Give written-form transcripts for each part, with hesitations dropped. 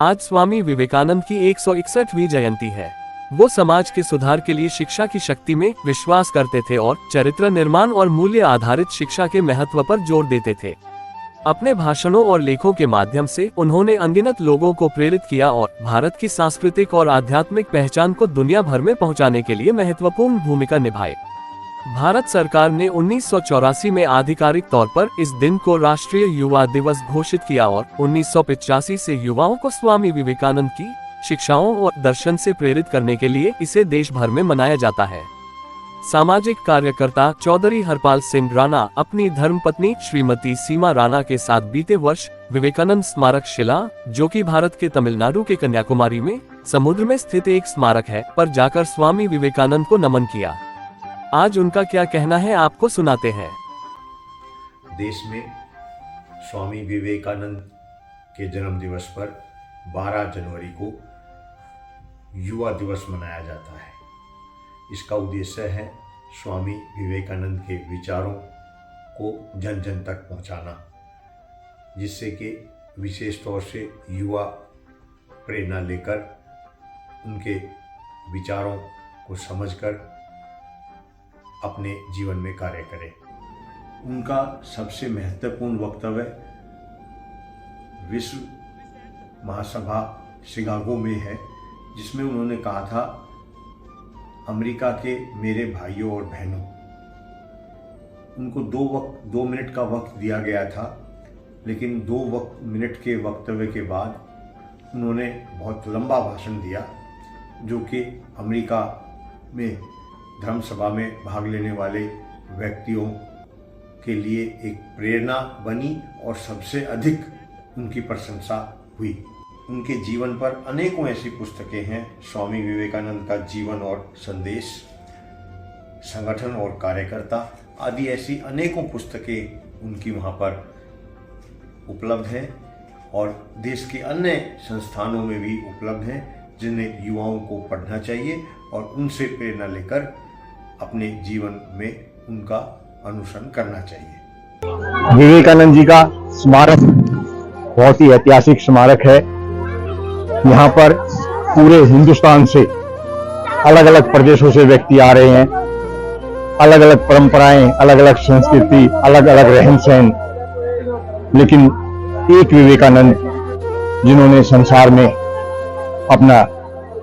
आज स्वामी विवेकानंद की 161वीं जयंती है। वो समाज के सुधार के लिए शिक्षा की शक्ति में विश्वास करते थे और चरित्र निर्माण और मूल्य आधारित शिक्षा के महत्व पर जोर देते थे। अपने भाषणों और लेखों के माध्यम से उन्होंने अनगिनत लोगों को प्रेरित किया और भारत की सांस्कृतिक और आध्यात्मिक पहचान को दुनिया भर में पहुंचाने के लिए महत्वपूर्ण भूमिका निभाई। भारत सरकार ने 1984 में आधिकारिक तौर पर इस दिन को राष्ट्रीय युवा दिवस घोषित किया और 1985 से युवाओं को स्वामी विवेकानंद की शिक्षाओं और दर्शन से प्रेरित करने के लिए इसे देश भर में मनाया जाता है। सामाजिक कार्यकर्ता चौधरी हरपाल सिंह राणा अपनी धर्मपत्नी श्रीमती सीमा राणा के साथ बीते वर्ष विवेकानंद स्मारक शिला, जो कि भारत के तमिलनाडु के कन्याकुमारी में समुद्र में स्थित एक स्मारक है, पर जाकर स्वामी विवेकानंद को नमन किया। आज उनका क्या कहना है आपको सुनाते हैं। देश में स्वामी विवेकानंद के जन्म दिवस पर 12 जनवरी को युवा दिवस मनाया जाता है। इसका उद्देश्य है स्वामी विवेकानंद के विचारों को जन जन तक पहुंचाना, जिससे कि विशेष तौर से युवा प्रेरणा लेकर उनके विचारों को समझकर अपने जीवन में कार्य करें। उनका सबसे महत्वपूर्ण वक्तव्य विश्व महासभा शिकागो में है, जिसमें उन्होंने कहा था, अमेरिका के मेरे भाइयों और बहनों, उनको 2 मिनट का वक्त दिया गया था, लेकिन 2 मिनट के वक्तव्य के बाद उन्होंने बहुत लंबा भाषण दिया, जो कि अमेरिका में धर्म सभा में भाग लेने वाले व्यक्तियों के लिए एक प्रेरणा बनी और सबसे अधिक उनकी प्रशंसा हुई। उनके जीवन पर अनेकों ऐसी पुस्तकें हैं। स्वामी विवेकानंद का जीवन और संदेश, संगठन और कार्यकर्ता आदि ऐसी अनेकों पुस्तकें उनकी वहाँ पर उपलब्ध हैं और देश के अन्य संस्थानों में भी उपलब्ध हैं, जिन्हें युवाओं को पढ़ना चाहिए और उनसे प्रेरणा लेकर अपने जीवन में उनका अनुसरण करना चाहिए। विवेकानंद जी का स्मारक बहुत ही ऐतिहासिक स्मारक है। यहाँ पर पूरे हिंदुस्तान से अलग अलग प्रदेशों से व्यक्ति आ रहे हैं। अलग अलग परंपराएं, अलग अलग संस्कृति, अलग अलग रहन सहन, लेकिन एक विवेकानंद जिन्होंने संसार में अपना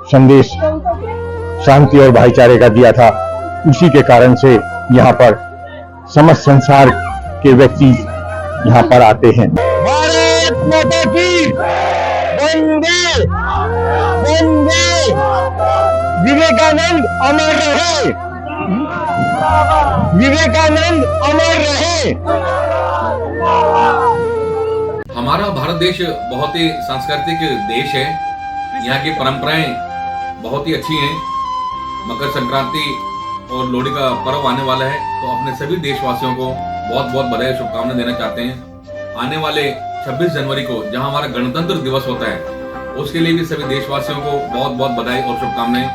संदेश शांति और भाईचारे का दिया था, उसी के कारण से यहाँ पर समस्त संसार के व्यक्ति यहाँ पर आते हैं। भारत माता की वंदे वंदे, विवेकानंद अमर रहे, विवेकानंद अमर रहे। हमारा भारत देश बहुत ही सांस्कृतिक देश है। यहाँ की परंपराएं बहुत ही अच्छी हैं। मकर संक्रांति और लोहड़ी का पर्व आने वाला है, तो अपने सभी देशवासियों को बहुत बहुत बधाई और शुभकामनाएं देना चाहते हैं। आने वाले 26 जनवरी को जहां हमारा गणतंत्र दिवस होता है, उसके लिए भी सभी देशवासियों को बहुत बहुत बधाई और शुभकामनाएं।